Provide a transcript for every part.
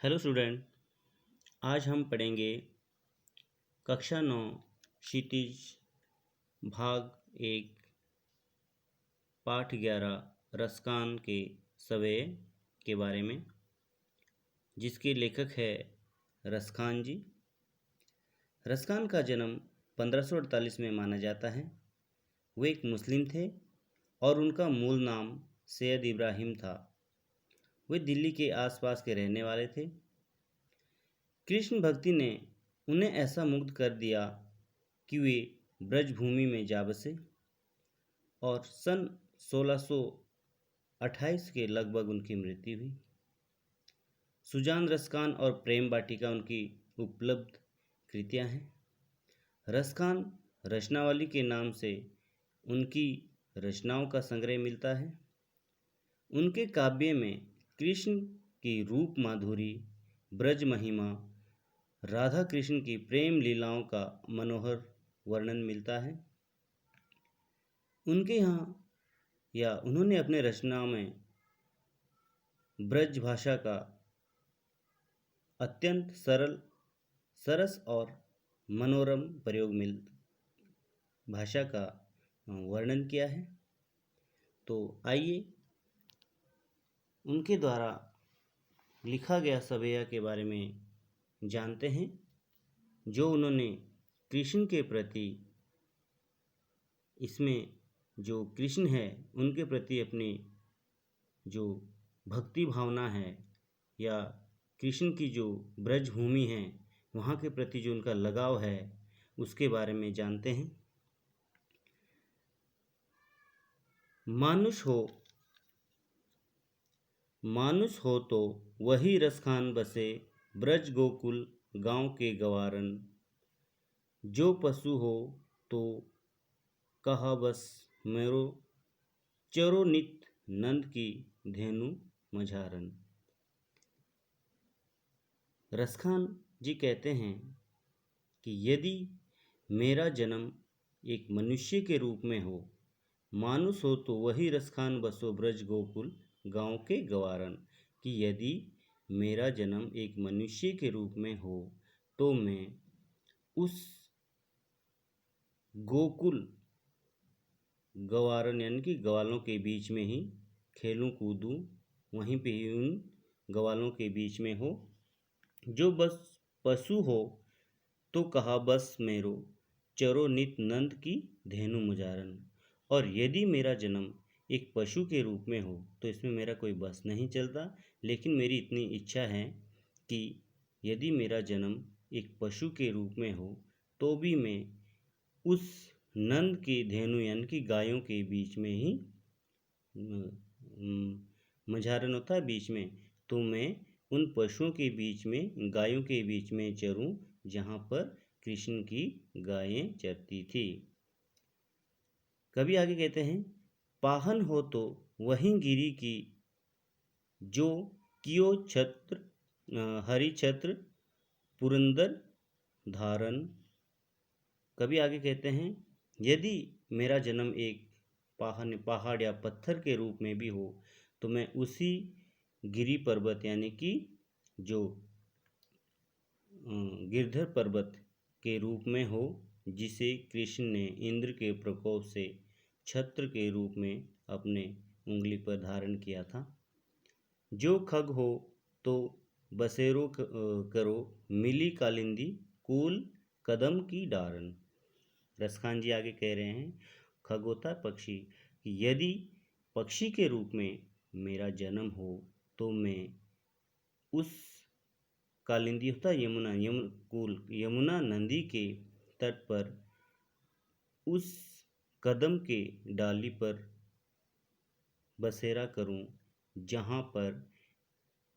Hello student. आज हम पढ़ेंगे कक्षा 9 क्षितिज भाग 1 पाठ 11 रसकान के सवेय के बारे में, जिसके लेखक है रसखान जी। रसखान का जन्म 1548 में माना जाता है। वे एक मुस्लिम थे और उनका मूल नाम सैयद इब्राहिम था। वे दिल्ली के आसपास के रहने वाले थे। कृष्ण भक्ति ने उन्हें ऐसा मुग्ध कर दिया कि वे ब्रजभूमि में जा बसे और सन 1628 के लगभग उनकी मृत्यु हुई। सुजान रसखान और प्रेम वाटिका उनकी उपलब्ध कृतियां हैं। रसखान रचनावली के नाम से उनकी रचनाओं का संग्रह मिलता है। उनके काव्य में कृष्ण की रूप माधुरी, ब्रज महिमा, राधा कृष्ण की प्रेम लीलाओं का मनोहर वर्णन मिलता है। उन्होंने अपने रचनाओं में ब्रज भाषा का अत्यंत सरस और मनोरम प्रयोग मिल भाषा का वर्णन किया है। तो आइए उनके द्वारा लिखा गया सवेया के बारे में जानते हैं, जो उन्होंने कृष्ण के प्रति, इसमें जो कृष्ण है उनके प्रति अपनी जो भक्ति भावना है या कृष्ण की जो ब्रजभूमि है वहाँ के प्रति जो उनका लगाव है उसके बारे में जानते हैं। मानुष हो तो वही रसखान बसे, ब्रज गोकुल गांव के गवारन। जो पशु हो तो कहा बस मेरो, चरो नित नंद की धेनु मझारन। रसखान जी कहते हैं कि यदि मेरा जन्म एक मनुष्य के रूप में हो, मानुष हो तो वही रसखान बसो ब्रज गोकुल गांव के गवारन। कि यदि मेरा जन्म एक मनुष्य के रूप में हो तो मैं उस गोकुल गवारन यानी कि ग्वालों के बीच में ही खेलूं कूदूं, वहीं पे ही उन ग्वालों के बीच में हो। जो बस पशु हो तो कहा बस मेरो, चरो नित नंद की धेनु मुजारन। और यदि मेरा जन्म एक पशु के रूप में हो तो इसमें मेरा कोई बस नहीं चलता, लेकिन मेरी इतनी इच्छा है कि यदि मेरा जन्म एक पशु के रूप में हो तो भी मैं उस नंद की धेनु यानी कि गायों के बीच में ही, मझारन होता है बीच में, तो मैं उन पशुओं के बीच में, गायों के बीच में चरूं जहाँ पर कृष्ण की गायें चरती थी। कभी आगे कहते हैं, पाहन हो तो वहीं गिरी की, जो कियो छत्र हरि छत्र पुरंदर धारण। कभी आगे कहते हैं, यदि मेरा जन्म एक पहाड़ या पत्थर के रूप में भी हो तो मैं उसी गिरी पर्वत यानी कि जो गिरधर पर्वत के रूप में हो, जिसे कृष्ण ने इंद्र के प्रकोप से छत्र के रूप में अपने उंगली पर धारण किया था। जो खग हो तो बसेरो करो, मिली कालिंदी कूल कदम की डारन। रसखान जी आगे कह रहे हैं, खग होता है पक्षी, कि यदि पक्षी के रूप में मेरा जन्म हो तो मैं उस कालिंदी होता है यमुना नदी के तट पर उस कदम के डाली पर बसेरा करूं जहां पर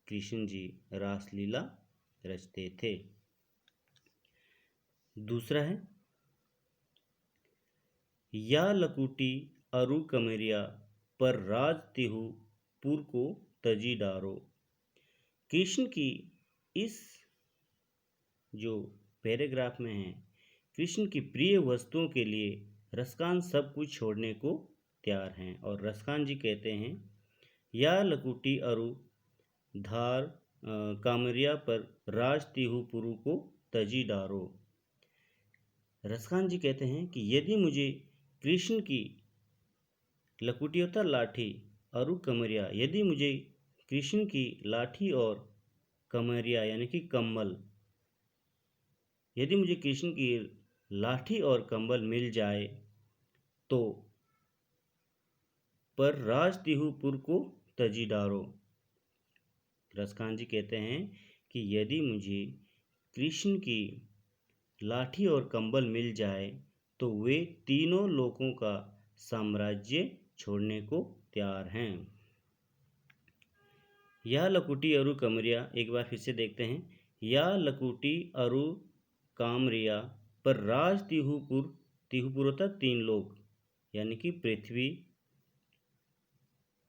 कृष्ण जी रासलीला रचते थे। दूसरा है, या लकुटी अरु कमरिया, पर राज तिहु पुर को तजी डारो। कृष्ण की इस जो पैराग्राफ में है, कृष्ण की प्रिय वस्तुओं के लिए रसखान सब कुछ छोड़ने को तैयार हैं। और रसखान जी कहते हैं, या लकुटी अरु धार कामरिया पर राज तिहु पुरु को तजी डारो। रसखान जी कहते हैं कि यदि मुझे कृष्ण की लकुटियोता लाठी अरु कमरिया, यदि मुझे कृष्ण की लाठी और कमरिया यानी कि कम्बल, यदि मुझे कृष्ण की लाठी और कंबल मिल जाए तो पर राज तिहुपुर को तजी डारो। रसखान जी कहते हैं कि यदि मुझे कृष्ण की लाठी और कंबल मिल जाए तो वे तीनों लोगों का साम्राज्य छोड़ने को तैयार हैं। या लकुटी अरु कमरिया, एक बार फिर से देखते हैं। या लकुटी अरु कामरिया पर राज तिहुपुर, तिहुपुर होता 3 लोक यानी कि पृथ्वी,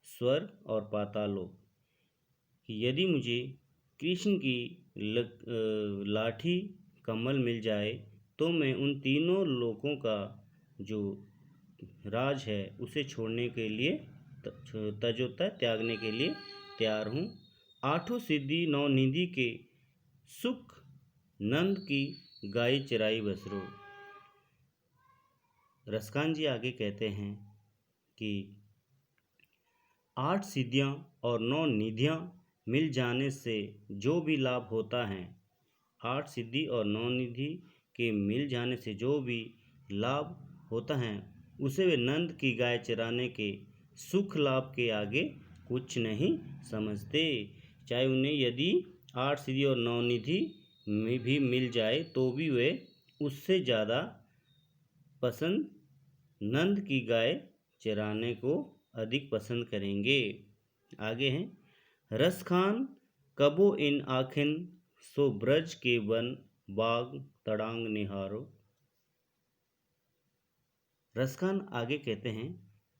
स्वर्ग और पाताल लोक। यदि मुझे कृष्ण की लाठी कमल मिल जाए तो मैं उन तीनों लोकों का जो राज है उसे छोड़ने के लिए तजोता त्यागने के लिए तैयार हूँ। 8 सिद्धि 9 निधि के सुख नंद की गाय चराई बसरो। रसखान जी आगे कहते हैं कि 8 सिद्धियाँ और 9 निधियाँ मिल जाने से जो भी लाभ होता है, 8 सिद्धि और 9 निधि के मिल जाने से जो भी लाभ होता है उसे वे नंद की गाय चराने के सुख लाभ के आगे कुछ नहीं समझते। चाहे उन्हें यदि 8 सिद्धि और 9 निधि में भी मिल जाए तो भी वे उससे ज़्यादा पसंद नंद की गाय चराने को अधिक पसंद करेंगे। आगे हैं, रसखान कबो इन आखिन सो ब्रज के वन बाग तड़ांग निहारो। रसखान आगे कहते हैं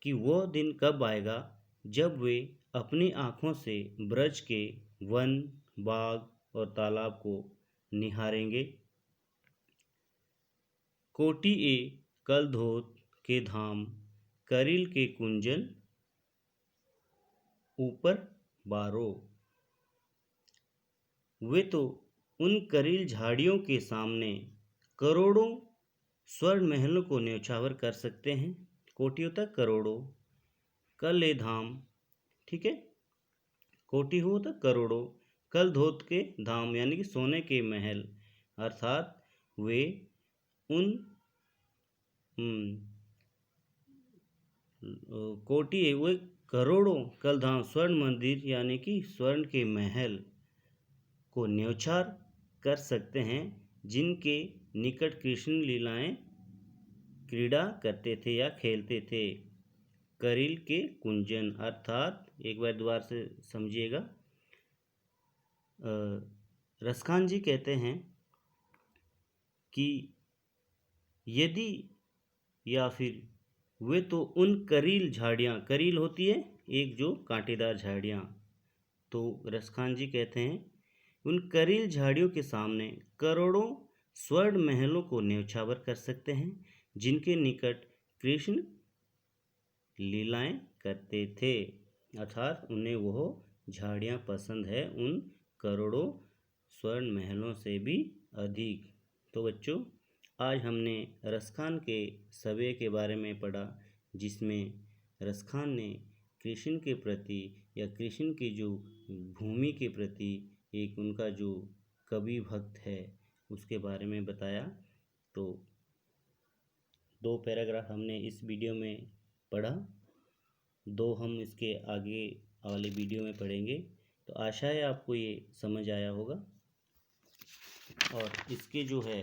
कि वह दिन कब आएगा जब वे अपनी आँखों से ब्रज के वन, बाग और तालाब को निहारेंगे। कोटि ए कलधोत के धाम, करिल के कुंजन ऊपर बारो। वे तो उन करील झाड़ियों के सामने करोड़ों स्वर्ण महलों को न्यौछावर कर सकते हैं। कोटियों तक करोड़ों, कल ए धाम, ठीक है, कोटि हो तक करोड़ों, कल धोत के धाम यानी कि सोने के महल, अर्थात वे उन कोटि वे करोड़ों कल धाम स्वर्ण मंदिर यानी कि स्वर्ण के महल को न्यौछावर कर सकते हैं जिनके निकट कृष्ण लीलाएं क्रीड़ा करते थे या खेलते थे। करील के कुंजन अर्थात, एक बार दोबारा से समझिएगा, रसखान जी कहते हैं कि यदि या फिर वे तो उन करील झाड़ियाँ, करील होती है एक जो कांटेदार झाड़ियाँ, तो रसखान जी कहते हैं उन करील झाड़ियों के सामने करोड़ों स्वर्ण महलों को न्यौछावर कर सकते हैं जिनके निकट कृष्ण लीलाएं करते थे, अर्थात उन्हें वह झाड़ियाँ पसंद है उन करोड़ों स्वर्ण महलों से भी अधिक। तो बच्चों, आज हमने रसखान के सवै के बारे में पढ़ा जिसमें रसखान ने कृष्ण के प्रति या कृष्ण की जो भूमि के प्रति एक उनका जो कवि भक्त है उसके बारे में बताया। तो 2 पैराग्राफ हमने इस वीडियो में पढ़ा, 2 हम इसके आगे वाले वीडियो में पढ़ेंगे। तो आशा है आपको ये समझ आया होगा। और इसके जो है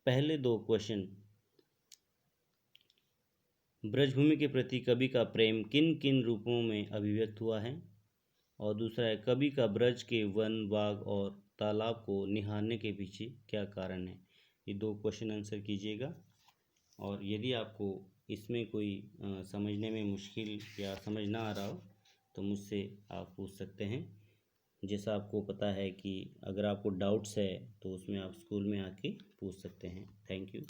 पहले 2 क्वेश्चन, ब्रजभूमि के प्रति कवि का प्रेम किन किन रूपों में अभिव्यक्त हुआ है, और दूसरा है कवि का ब्रज के वन, बाग और तालाब को निहारने के पीछे क्या कारण है। ये 2 क्वेश्चन आंसर कीजिएगा। और यदि आपको इसमें कोई समझने में मुश्किल या समझ ना आ रहा हो तो मुझसे आप पूछ सकते हैं। जैसा आपको पता है कि अगर आपको डाउट्स है तो उसमें आप स्कूल में आके पूछ सकते हैं। Thank you.